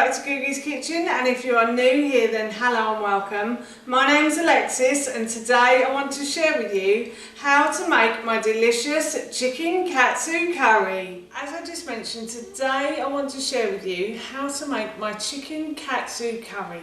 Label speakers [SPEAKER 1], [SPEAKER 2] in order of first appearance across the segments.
[SPEAKER 1] back to Googie's Kitchen, and if you are new here then hello and welcome. My name is Alexis and today I want to share with you how to make my delicious chicken katsu curry. As I just mentioned, today I want to share with you how to make my chicken katsu curry.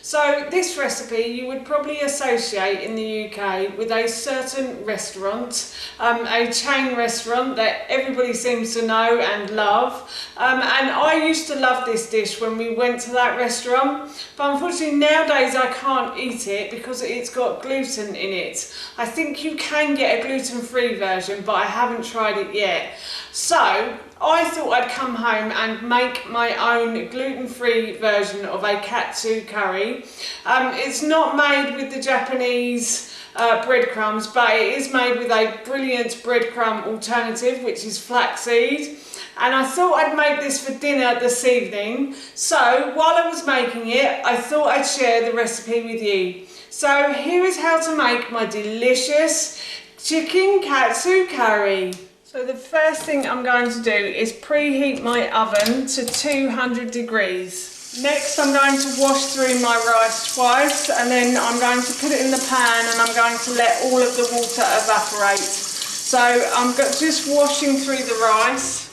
[SPEAKER 1] So this recipe you would probably associate in the UK with a certain restaurant, a chain restaurant that everybody seems to know and love. And I used to love this dish when we went to that restaurant, but unfortunately nowadays I can't eat it because it's got gluten in it. I think you can get a gluten-free version, but I haven't tried it yet. So I thought I'd come home and make my own gluten-free version of a katsu curry. It's not made with the Japanese breadcrumbs, but it is made with a brilliant breadcrumb alternative, which is flaxseed. And I thought I'd make this for dinner this evening. So while I was making it, I thought I'd share the recipe with you. So here is how to make my delicious chicken katsu curry. So the first thing I'm going to do is preheat my oven to 200 degrees. Next I'm going to wash through my rice twice, and then I'm going to put it in the pan and I'm going to let all of the water evaporate. So I'm just washing through the rice.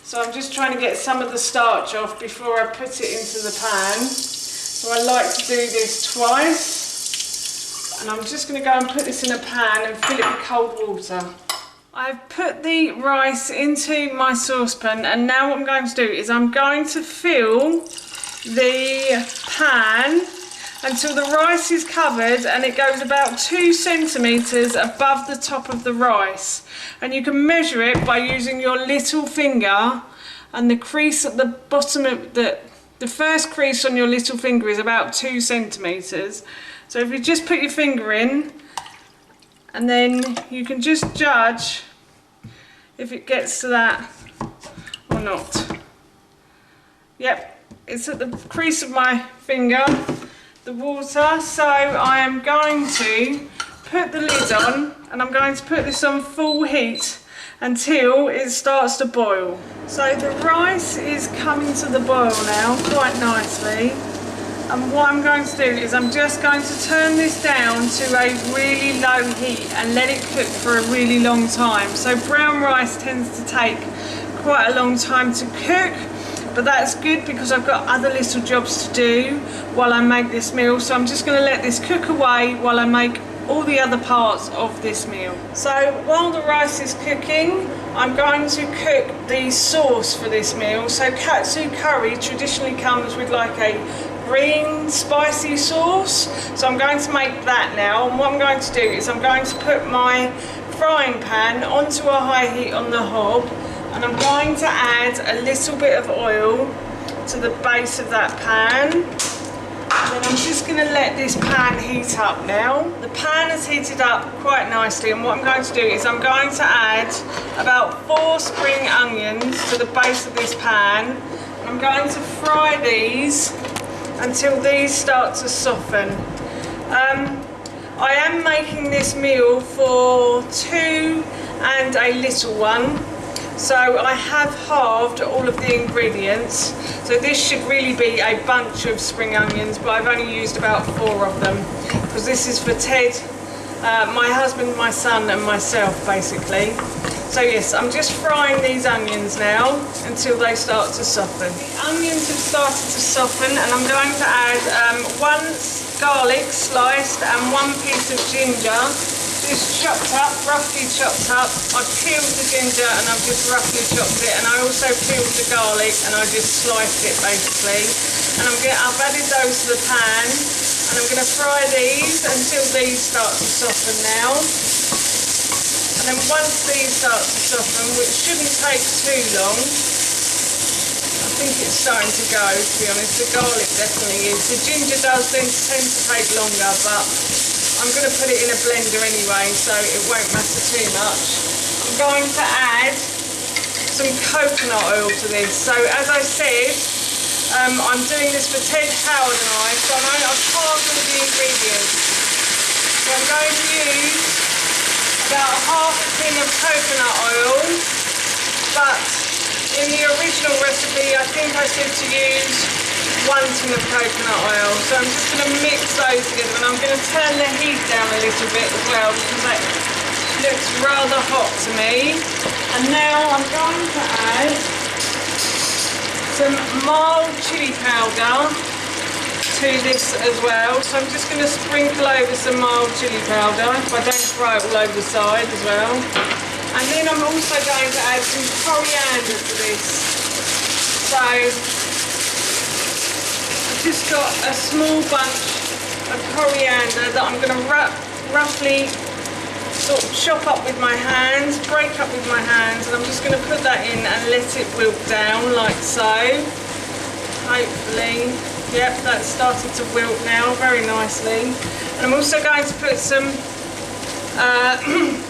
[SPEAKER 1] So I'm just trying to get some of the starch off before I put it into the pan. So I like to do this twice. And I'm just going to go and put this in a pan and fill it with cold water. I've put the rice into my saucepan, and now what I'm going to do is I'm going to fill the pan until the rice is covered and it goes about 2 centimetres above the top of the rice. And you can measure it by using your little finger, and the crease at the bottom of the first crease on your little finger is about 2 centimetres. So if you just put your finger in, and then you can just judge if it gets to that or not. Yep, it's at the crease of my finger, the water. So I am going to put the lid on, and I'm going to put this on full heat until it starts to boil. So the rice is coming to the boil now quite nicely. And what I'm going to do is I'm just going to turn this down to a really low heat and let it cook for a really long time. So brown rice tends to take quite a long time to cook, but that's good because I've got other little jobs to do while I make this meal. So I'm just going to let this cook away while I make all the other parts of this meal. So while the rice is cooking, I'm going to cook the sauce for this meal. So katsu curry traditionally comes with like a green spicy sauce, so I'm going to make that now. And what I'm going to do is I'm going to put my frying pan onto a high heat on the hob, and I'm going to add a little bit of oil to the base of that pan. And then I'm just going to let this pan heat up now. The pan has heated up quite nicely, and what I'm going to do is I'm going to add about 4 spring onions to the base of this pan. And I'm going to fry these until these start to soften. I am making this meal for 2 and a little one, so I have halved all of the ingredients. So this should really be a bunch of spring onions, but I've only used about 4 of them because this is for Ted, my husband, my son and myself basically. So yes, I'm just frying these onions now until they start to soften. The onions have started to soften, and I'm going to add 1 garlic sliced and 1 piece of ginger, just chopped up, roughly chopped up. I've peeled the ginger and I've just roughly chopped it, and I also peeled the garlic and I just sliced it basically. And I've added those to the pan, and I'm going to fry these until these start to soften now. And then once these start to soften, which shouldn't take too long, I think it's starting to go, to be honest. The garlic definitely is. The ginger does tend to take longer, but I'm going to put it in a blender anyway, so it won't matter too much. I'm going to add some coconut oil to this. So as I said, I'm doing this for Ted, Howard and I, so I'm only half all the ingredients. So I'm going to use about half a tin of coconut oil, but in the original recipe I think I said to use 1 tin of coconut oil. So I'm just going to mix those together, and I'm going to turn the heat down a little bit as well because that looks rather hot to me. And now I'm going to add some mild chili powder to this as well. So I'm just going to sprinkle over some mild chili powder if I don't throw it all over the side as well. And then I'm also going to add some coriander to this. So I've just got a small bunch of coriander that I'm going to roughly sort of chop up with my hands, break up with my hands, and I'm just going to put that in and let it wilt down like so. Hopefully, yep, that's started to wilt now very nicely. And I'm also going to put some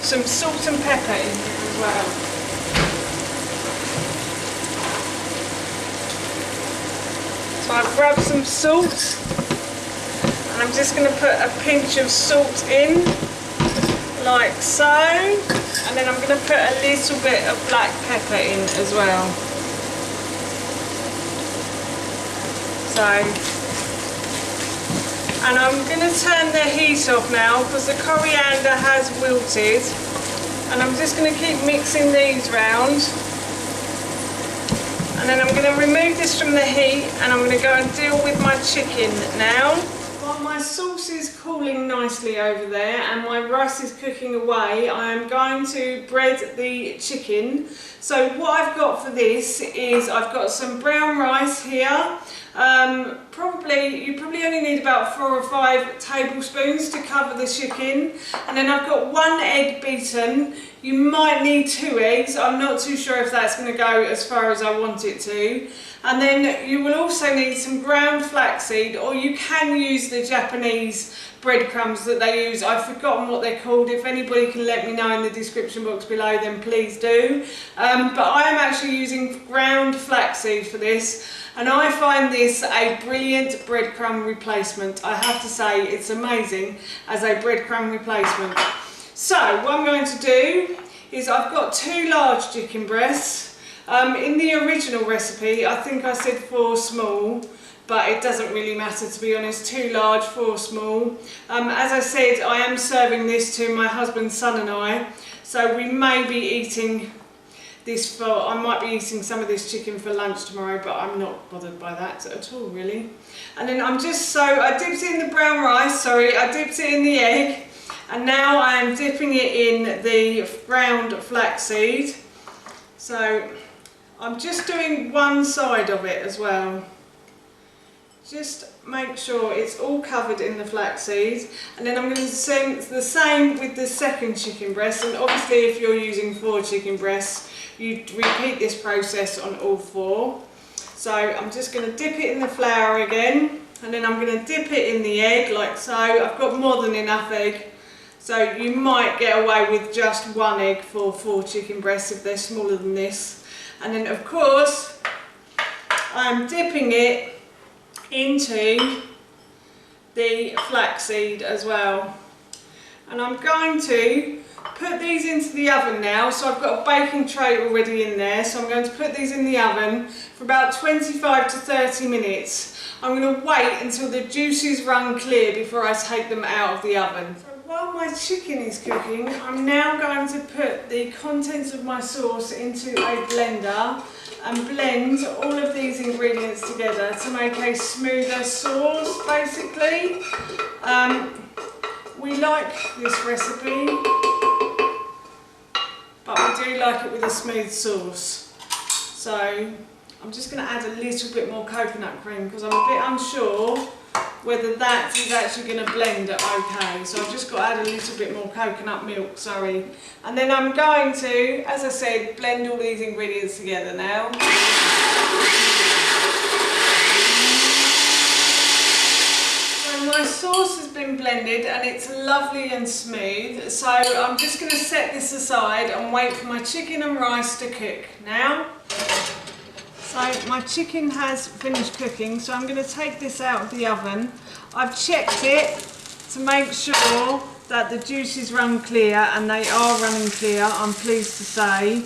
[SPEAKER 1] salt and pepper in as well. So I've grabbed some salt, and I'm just going to put a pinch of salt in like so, and then I'm going to put a little bit of black pepper in as well. So, and I'm going to turn the heat off now because the coriander has wilted, and I'm just going to keep mixing these round, and then I'm going to remove this from the heat, and I'm going to go and deal with my chicken now. While my sauce is cooling nicely over there and my rice is cooking away, I am going to bread the chicken. So what I've got for this is I've got some brown rice here. You probably only need about 4 or 5 tablespoons to cover the chicken, and then I've got 1 egg beaten. You might need 2 eggs. I'm not too sure if that's going to go as far as I want it to. And then you will also need some ground flaxseed, or you can use the Japanese breadcrumbs that they use. I've forgotten what they're called. If anybody can let me know in the description box below, then please do. But I am actually using ground flaxseed for this, and I find this a brilliant breadcrumb replacement. I have to say, it's amazing as a breadcrumb replacement. So what I'm going to do is I've got 2 large chicken breasts. In the original recipe, I think I said 4 small, but it doesn't really matter, to be honest. 2 large, 4 small. As I said, I am serving this to my husband, son and I, so we may be eating this I might be eating some of this chicken for lunch tomorrow, but I'm not bothered by that at all, really. And then I dipped it in the brown rice, I dipped it in the egg, and now I am dipping it in the ground flaxseed. So I'm just doing one side of it as well. Just make sure it's all covered in the flaxseed, and then I'm going to do the same with the second chicken breast. And obviously if you're using 4 chicken breasts, you repeat this process on all 4. So I'm just going to dip it in the flour again, and then I'm going to dip it in the egg like so. I've got more than enough egg, so you might get away with just 1 egg for 4 chicken breasts if they're smaller than this. And then of course I'm dipping it into the flaxseed as well, and I'm going to put these into the oven now. So I've got a baking tray already in there, so I'm going to put these in the oven for about 25 to 30 minutes. I'm going to wait until the juices run clear before I take them out of the oven. So while my chicken is cooking, I'm now going to put the contents of my sauce into a blender and blend all of these ingredients together to make a smoother sauce, basically. We like this recipe, but we do like it with a smooth sauce. So I'm just going to add a little bit more coconut cream because I'm a bit unsure whether that is actually going to blend it okay. So I've just got to add a little bit more coconut milk, And then I'm going to, as I said, blend all these ingredients together now. So my sauce has been blended and it's lovely and smooth. So I'm just going to set this aside and wait for my chicken and rice to cook now. So my chicken has finished cooking, so I'm going to take this out of the oven. I've checked it to make sure that the juices run clear, and they are running clear, I'm pleased to say.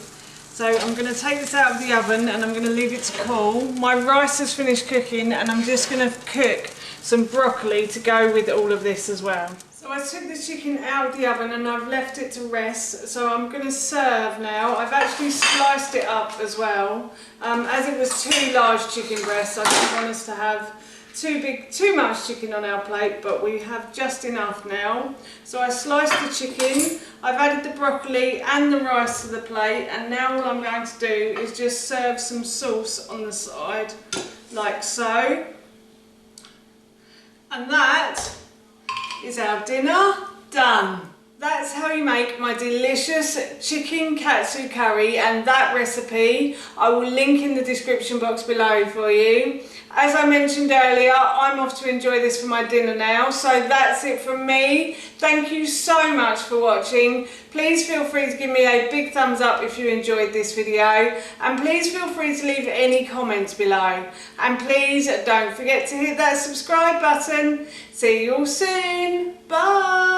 [SPEAKER 1] So I'm going to take this out of the oven and I'm going to leave it to cool. My rice has finished cooking and I'm just going to cook some broccoli to go with all of this as well. So I took the chicken out of the oven and I've left it to rest. So I'm going to serve now. I've actually sliced it up as well. As it was 2 large chicken breasts, I didn't want us to have too much chicken on our plate, but we have just enough now. So I sliced the chicken, I've added the broccoli and the rice to the plate, and now all I'm going to do is just serve some sauce on the side, like so. And that is our dinner done. That's how you make my delicious chicken katsu curry, and that recipe I will link in the description box below for you. As I mentioned earlier, I'm off to enjoy this for my dinner now, so that's it from me. Thank you so much for watching. Please feel free to give me a big thumbs up if you enjoyed this video, and please feel free to leave any comments below. And please don't forget to hit that subscribe button. See you all soon. Bye.